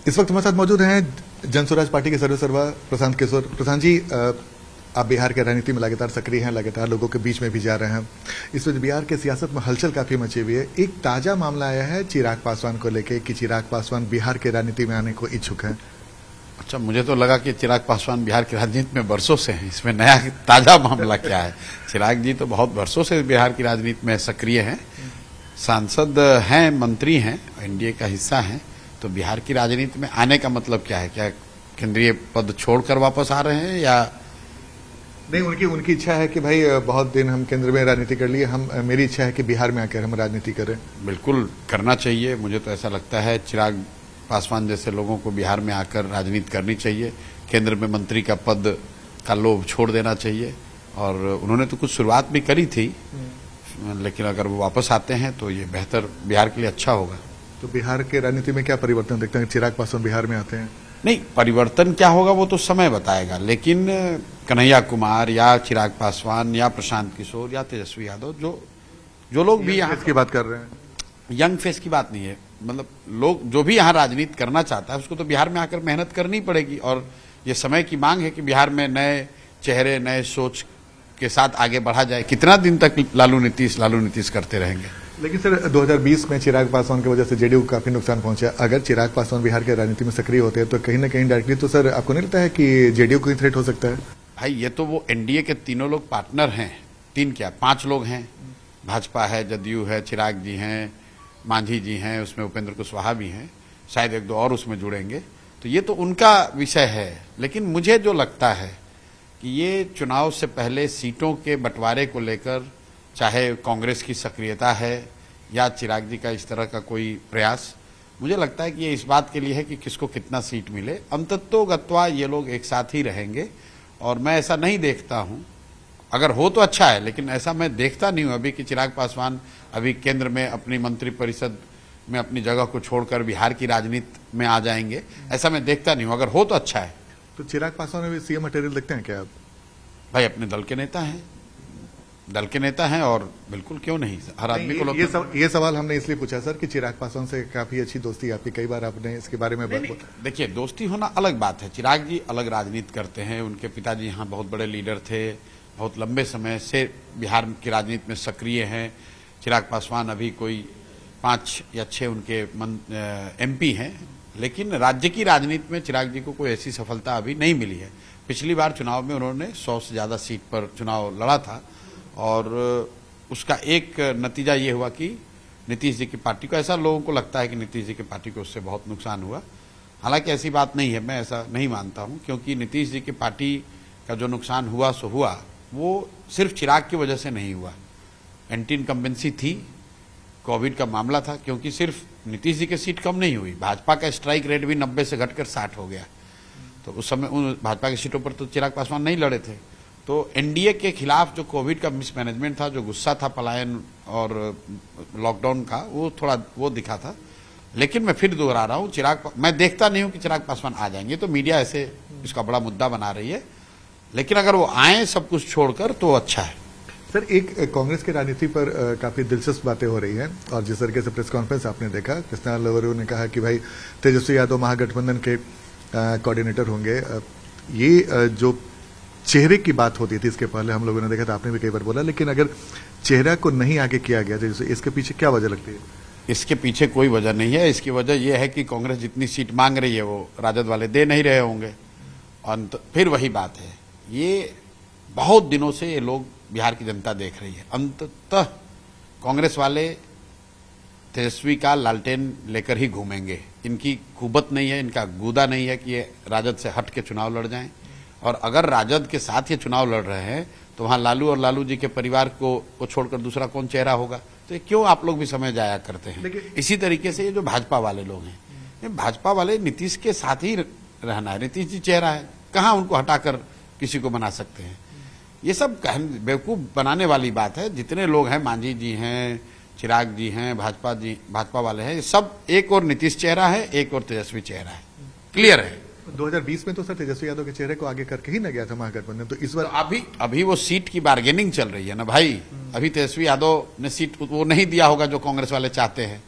इस वक्त हमारे साथ मौजूद हैं जन स्वराज पार्टी के सर्वेसर्वा प्रशांत किशोर। प्रशांत जी, आप बिहार के राजनीति में लगातार सक्रिय हैं, लगातार लोगों के बीच में भी जा रहे हैं। इस वक्त बिहार के सियासत में हलचल काफी मची हुई है। एक ताजा मामला आया है चिराग पासवान को लेकर कि चिराग पासवान बिहार के राजनीति में आने को इच्छुक है। अच्छा, मुझे तो लगा कि चिराग पासवान बिहार की राजनीति में बरसों से हैं। इसमें नया ताजा मामला क्या है? चिराग जी तो बहुत बरसों से बिहार की राजनीति में सक्रिय हैं, सांसद हैं, मंत्री हैं, एनडीए का हिस्सा हैं। तो बिहार की राजनीति में आने का मतलब क्या है? क्या केंद्रीय पद छोड़कर वापस आ रहे हैं या नहीं? उनकी इच्छा है कि भाई बहुत दिन हम केंद्र में राजनीति कर लिए, मेरी इच्छा है कि बिहार में आकर हम राजनीति करें। बिल्कुल करना चाहिए। मुझे तो ऐसा लगता है चिराग पासवान जैसे लोगों को बिहार में आकर राजनीति करनी चाहिए। केंद्र में मंत्री का पद का लोभ छोड़ देना चाहिए। और उन्होंने तो कुछ शुरुआत भी करी थी, लेकिन अगर वो वापस आते हैं तो ये बेहतर बिहार के लिए अच्छा होगा। तो बिहार के राजनीति में क्या परिवर्तन देखते हैं चिराग पासवान बिहार में आते हैं? नहीं, परिवर्तन क्या होगा वो तो समय बताएगा, लेकिन कन्हैया कुमार या चिराग पासवान या प्रशांत किशोर या तेजस्वी यादव जो लोग भी यहाँ की बात कर रहे हैं, यंग फेस की बात नहीं है, मतलब लोग जो भी यहाँ राजनीति करना चाहता है उसको तो बिहार में आकर मेहनत करनी पड़ेगी। और ये समय की मांग है कि बिहार में नए चेहरे, नए सोच के साथ आगे बढ़ा जाए। कितना दिन तक लालू नीतीश करते रहेंगे? लेकिन सर 2020 में चिराग पासवान की वजह से जेडीयू को काफी नुकसान पहुंचा। अगर चिराग पासवान बिहार के राजनीति में सक्रिय होते हैं तो कहीं ना कहीं डायरेक्टली तो सर आपको नहीं लगता है कि जेडीयू को थ्रेट हो सकता है? भाई ये तो वो एनडीए के तीनों लोग पार्टनर हैं, 5 लोग हैं। भाजपा है, जदयू है, चिराग जी हैं, मांझी जी हैं, उसमें उपेंद्र कुशवाहा भी हैं, शायद 1-2 और उसमें जुड़ेंगे। तो ये तो उनका विषय है। लेकिन मुझे जो लगता है कि ये चुनाव से पहले सीटों के बंटवारे को लेकर, चाहे कांग्रेस की सक्रियता है या चिराग जी का इस तरह का कोई प्रयास, मुझे लगता है कि ये इस बात के लिए है कि किसको कितना सीट मिले। अंततोगत्वा ये लोग एक साथ ही रहेंगे। और मैं ऐसा नहीं देखता हूं, अगर हो तो अच्छा है, लेकिन ऐसा मैं देखता नहीं हूं अभी कि चिराग पासवान अभी केंद्र में अपनी मंत्रिपरिषद में अपनी जगह को छोड़कर बिहार की राजनीति में आ जाएंगे। ऐसा मैं देखता नहीं हूं। अगर हो तो अच्छा है। तो चिराग पासवान में भी सीएम मटेरियल देखते हैं क्या आप? भाई अपने दल के नेता हैं और बिल्कुल क्यों नहीं, हर आदमी को ये सवाल हमने इसलिए पूछा सर कि चिराग पासवान से काफी अच्छी दोस्ती आपकी, कई बार आपने इसके बारे में बात। देखिए, दोस्ती होना अलग बात है। चिराग जी अलग राजनीति करते हैं। उनके पिताजी यहाँ बहुत बड़े लीडर थे, बहुत लंबे समय से बिहार की राजनीति में सक्रिय हैं। चिराग पासवान अभी कोई 5 या 6 उनके एमपी हैं, लेकिन राज्य की राजनीति में चिराग जी को कोई ऐसी सफलता अभी नहीं मिली है। पिछली बार चुनाव में उन्होंने 100 से ज्यादा सीट पर चुनाव लड़ा था और उसका एक नतीजा ये हुआ कि नीतीश जी की पार्टी को, ऐसा लोगों को लगता है कि नीतीश जी की पार्टी को उससे बहुत नुकसान हुआ। हालांकि ऐसी बात नहीं है, मैं ऐसा नहीं मानता हूं, क्योंकि नीतीश जी की पार्टी का जो नुकसान हुआ सो हुआ, वो सिर्फ चिराग की वजह से नहीं हुआ। एंटी इनकम्बेंसी थी, कोविड का मामला था, क्योंकि सिर्फ नीतीश जी की सीट कम नहीं हुई, भाजपा का स्ट्राइक रेट भी 90 से घटकर 60 हो गया। तो उस समय उन भाजपा की सीटों पर तो चिराग पासवान नहीं लड़े थे। तो एनडीए के खिलाफ जो कोविड का मिसमैनेजमेंट था, जो गुस्सा था पलायन और लॉकडाउन का, वो थोड़ा वो दिखा था। लेकिन मैं फिर दोहरा रहा हूं, मैं देखता नहीं हूं कि चिराग पासवान आ जाएंगे। तो मीडिया ऐसे इसका बड़ा मुद्दा बना रही है, लेकिन अगर वो आए सब कुछ छोड़कर तो अच्छा है। सर, एक कांग्रेस की राजनीति पर काफी दिलचस्प बातें हो रही हैं और जिस तरीके से प्रेस कॉन्फ्रेंस आपने देखा, कृष्णा लवरू ने कहा कि भाई तेजस्वी यादव महागठबंधन के कोऑर्डिनेटर होंगे। ये जो चेहरे की बात होती थी इसके पहले हम लोगों ने देखा था, आपने भी कई बार बोला, लेकिन अगर चेहरा को नहीं आगे किया गया तो इसके पीछे क्या वजह लगती है? इसके पीछे कोई वजह नहीं है। इसकी वजह यह है कि कांग्रेस जितनी सीट मांग रही है वो राजद वाले दे नहीं रहे होंगे। फिर वही बात है, ये बहुत दिनों से ये लोग बिहार की जनता देख रही है। अंततः कांग्रेस वाले तेजस्वी का लालटेन लेकर ही घूमेंगे। इनकी कुबत नहीं है, इनका गूदा नहीं है कि ये राजद से हट के चुनाव लड़ जाएं। और अगर राजद के साथ ये चुनाव लड़ रहे हैं तो वहां लालू और लालू जी के परिवार को छोड़कर दूसरा कौन चेहरा होगा? तो ये क्यों आप लोग भी समय जाया करते हैं? इसी तरीके से ये जो भाजपा वाले लोग हैं, भाजपा वाले नीतीश के साथ ही रहना है। नीतीश जी चेहरा है, कहां उनको हटाकर किसी को बना सकते हैं? ये सब बेवकूफ बनाने वाली बात है। जितने लोग हैं, मांझी जी हैं, चिराग जी हैं, भाजपा वाले हैं, सब एक और नीतीश चेहरा है, एक और तेजस्वी चेहरा है। क्लियर है। 2020 में तो सर तेजस्वी यादव के चेहरे को आगे करके ही न गया था महागठबंधन। तो इस बार अभी वो सीट की बार्गेनिंग चल रही है ना भाई। अभी तेजस्वी यादव ने सीट वो नहीं दिया होगा जो कांग्रेस वाले चाहते हैं,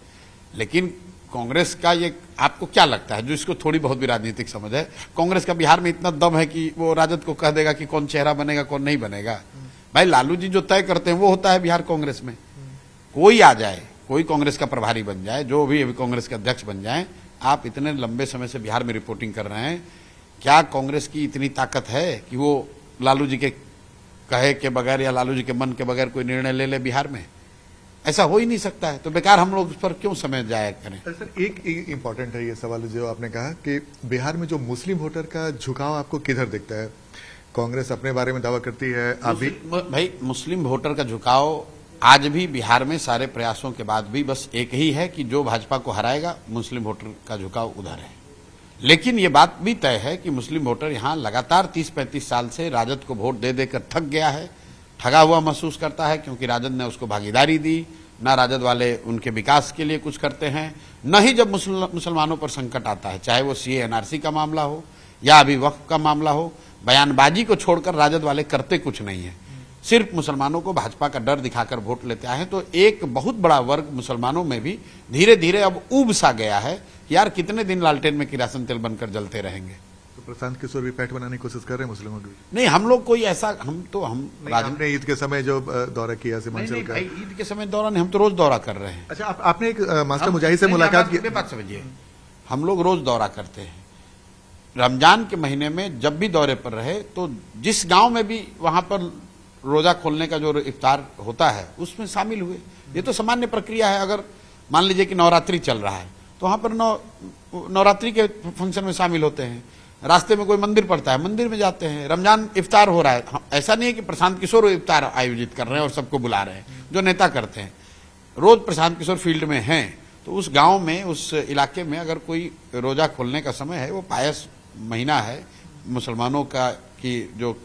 लेकिन कांग्रेस का ये आपको क्या लगता है, जो इसको थोड़ी बहुत भी राजनीतिक समझ है, कांग्रेस का बिहार में इतना दम है कि वो राजद को कह देगा कि कौन चेहरा बनेगा कौन नहीं बनेगा? भाई लालू जी जो तय करते हैं वो होता है बिहार कांग्रेस में। कोई आ जाए, कोई कांग्रेस का प्रभारी बन जाए, जो भी अभी कांग्रेस के अध्यक्ष बन जाए, आप इतने लंबे समय से बिहार में रिपोर्टिंग कर रहे हैं, क्या कांग्रेस की इतनी ताकत है कि वो लालू जी के कहे के बगैर या लालू जी के मन के बगैर कोई निर्णय ले ले बिहार में? ऐसा हो ही नहीं सकता है। तो बेकार हम लोग उस पर क्यों समय जाया करें? सर एक इंपॉर्टेंट है ये सवाल जो आपने कहा कि बिहार में जो मुस्लिम वोटर का झुकाव आपको किधर दिखता है? कांग्रेस अपने बारे में दावा करती है अभी। भाई मुस्लिम वोटर का झुकाव आज भी बिहार में सारे प्रयासों के बाद भी बस एक ही है कि जो भाजपा को हराएगा मुस्लिम वोटर का झुकाव उधर है। लेकिन ये बात भी तय है कि मुस्लिम वोटर यहाँ लगातार 30-35 साल से राजद को वोट दे देकर थक गया है, ठगा हुआ महसूस करता है, क्योंकि राजद ने उसको भागीदारी दी, ना राजद वाले उनके विकास के लिए कुछ करते हैं, न ही जब मुसलमानों पर संकट आता है, चाहे वो सीए एनआरसी का मामला हो या अभी वक्फ का मामला हो, बयानबाजी को छोड़कर राजद वाले करते कुछ नहीं है, सिर्फ मुसलमानों को भाजपा का डर दिखाकर वोट लेते आए हैं। तो एक बहुत बड़ा वर्ग मुसलमानों में भी धीरे धीरे अब ऊब सा गया है कि यार कितने दिन लालटेन में किरासन तेल बनकर जलते रहेंगे। तो प्रशांत किशोर भी पैठ बनाने की कोशिश कर रहे हैं मुस्लिमों की? नहीं, हम लोग कोई ऐसा आपने ईद के समय जो दौरा किया सीमांचल का? ईद के समय दौरा नहीं, हम तो रोज दौरा कर रहे हैं। अच्छा, आपने एक मास्टर मुजाहिद से मुलाकात की? बात समझिए, हम लोग रोज दौरा करते हैं। रमजान के महीने में जब भी दौरे पर रहे तो जिस गांव में भी वहां पर रोजा खोलने का जो इफ्तार होता है उसमें शामिल हुए। ये तो सामान्य प्रक्रिया है। अगर मान लीजिए कि नवरात्रि चल रहा है तो वहां पर नवरात्रि के फंक्शन में शामिल होते हैं। रास्ते में कोई मंदिर पड़ता है, मंदिर में जाते हैं। रमजान इफ्तार हो रहा है, ऐसा नहीं है कि प्रशांत किशोर इफ्तार आयोजित कर रहे हैं और सबको बुला रहे हैं, जो नेता करते हैं। रोज प्रशांत किशोर फील्ड में हैं तो उस गांव में, उस इलाके में अगर कोई रोजा खोलने का समय है, वो पायस महीना है मुसलमानों का की जो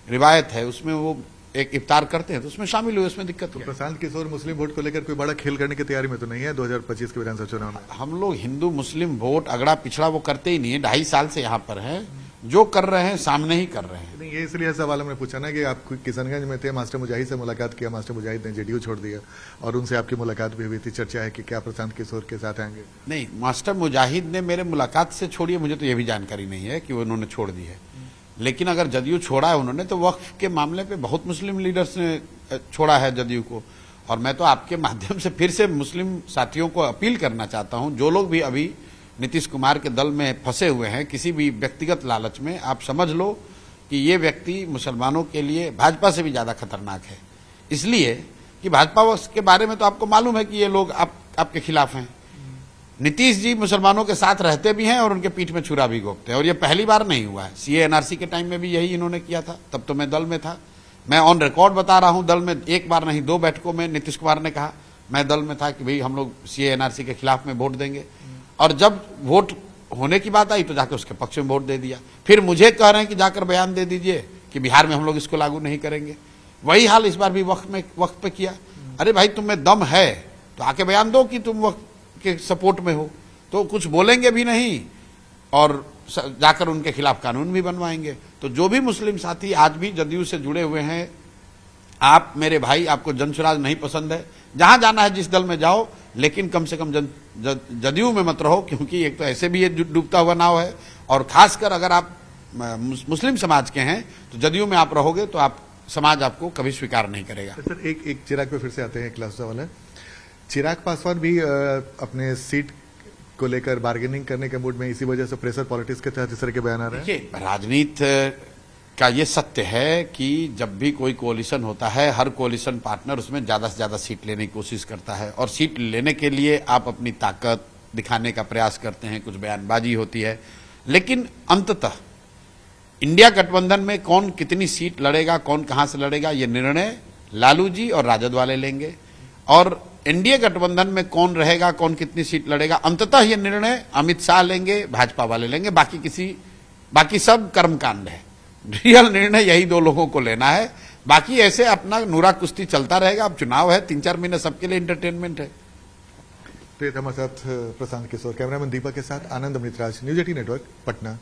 रिवायत है उसमें वो एक इफ्तार करते हैं तो उसमें शामिल हुए, उसमें दिक्कत तो प्रशांत किशोर मुस्लिम वोट को लेकर कोई बड़ा खेल करने की तैयारी में तो नहीं है 2025 के विधानसभा चुनाव में? हम लोग हिंदू मुस्लिम वोट अगड़ा पिछड़ा वो करते ही नहीं है। 2.5 साल से यहाँ पर है, जो कर रहे हैं सामने ही कर रहे हैं। नहीं, ये इसलिए सवाल हमने पूछा ना कि आप किशनगंज में थे, मास्टर मुजाहिद से मुलाकात किया, मास्टर मुजाहिद ने जेडीयू छोड़ दिया और उनसे आपकी मुलाकात भी हुई थी। चर्चा है कि क्या प्रशांत किशोर के साथ आएंगे? नहीं, मास्टर मुजाहिद ने मेरे मुलाकात से छोड़ी है, मुझे तो ये भी जानकारी नहीं है कि उन्होंने छोड़ दी है। लेकिन अगर जदयू छोड़ा है उन्होंने तो वक्फ के मामले पे बहुत मुस्लिम लीडर्स ने छोड़ा है जदयू को। और मैं तो आपके माध्यम से फिर से मुस्लिम साथियों को अपील करना चाहता हूं, जो लोग भी अभी नीतीश कुमार के दल में फंसे हुए हैं किसी भी व्यक्तिगत लालच में, आप समझ लो कि ये व्यक्ति मुसलमानों के लिए भाजपा से भी ज्यादा खतरनाक है। इसलिए कि भाजपा के बारे में तो आपको मालूम है कि ये लोग आपके खिलाफ हैं। नीतीश जी मुसलमानों के साथ रहते भी हैं और उनके पीठ में छुरा भी घोंपते हैं, और ये पहली बार नहीं हुआ है। सीए एनआरसी के टाइम में भी यही इन्होंने किया था, तब तो मैं दल में था। मैं ऑन रिकॉर्ड बता रहा हूं, दल में एक बार नहीं 2 बैठकों में नीतीश कुमार ने कहा, मैं दल में था कि भाई हम लोग सीए एनआरसी के खिलाफ में वोट देंगे, और जब वोट होने की बात आई तो जाकर उसके पक्ष में वोट दे दिया। फिर मुझे कह रहे हैं कि जाकर बयान दे दीजिए कि बिहार में हम लोग इसको लागू नहीं करेंगे। वही हाल इस बार भी वक्त पे किया। अरे भाई तुम्हें दम है तो आके बयान दो कि तुम वक्त के सपोर्ट में हो, तो कुछ बोलेंगे भी नहीं और जाकर उनके खिलाफ कानून भी बनवाएंगे। तो जो भी मुस्लिम साथी आज भी जदयू से जुड़े हुए हैं, आप मेरे भाई, आपको जनसुराज नहीं पसंद है, जहां जाना है जिस दल में जाओ, लेकिन कम से कम जदयू में मत रहो, क्योंकि एक तो ऐसे भी ये डूबता हुआ नाव है, और खासकर अगर आप मुस्लिम समाज के हैं तो जदयू में आप रहोगे तो आप समाज आपको कभी स्वीकार नहीं करेगा। सर एक चिराग पे फिर से आते हैं, क्लास वाला चिराग पासवान भी अपने सीट को लेकर बार्गेनिंग करने के मूड में, इसी वजह से प्रेशर पॉलिटिक्स के तहत इस तरह के बयान आ रहे हैं। देखिए, राजनीति का ये सत्य है कि जब भी कोई कोalition होता है, हर कोalition पार्टनर उसमें ज्यादा से ज्यादा सीट लेने की कोशिश करता है, और सीट लेने के लिए आप अपनी ताकत दिखाने का प्रयास करते हैं, कुछ बयानबाजी होती है। लेकिन अंततः इंडिया गठबंधन में कौन कितनी सीट लड़ेगा, कौन कहां से लड़ेगा, ये निर्णय लालू जी और राजद वाले लेंगे। और एनडीए गठबंधन में कौन रहेगा, कौन कितनी सीट लड़ेगा, अंततः ये निर्णय अमित शाह लेंगे, भाजपा वाले लेंगे। बाकी सब कर्मकांड है। रियल निर्णय यही 2 लोगों को लेना है। बाकी ऐसे अपना नूरा कुश्ती चलता रहेगा। अब चुनाव है, 3-4 महीने सबके लिए एंटरटेनमेंट है। तो हमारे साथ प्रशांत किशोर, कैमरामैन दीपक के साथ आनंद अमृतराज, न्यूज 18 नेटवर्क, पटना।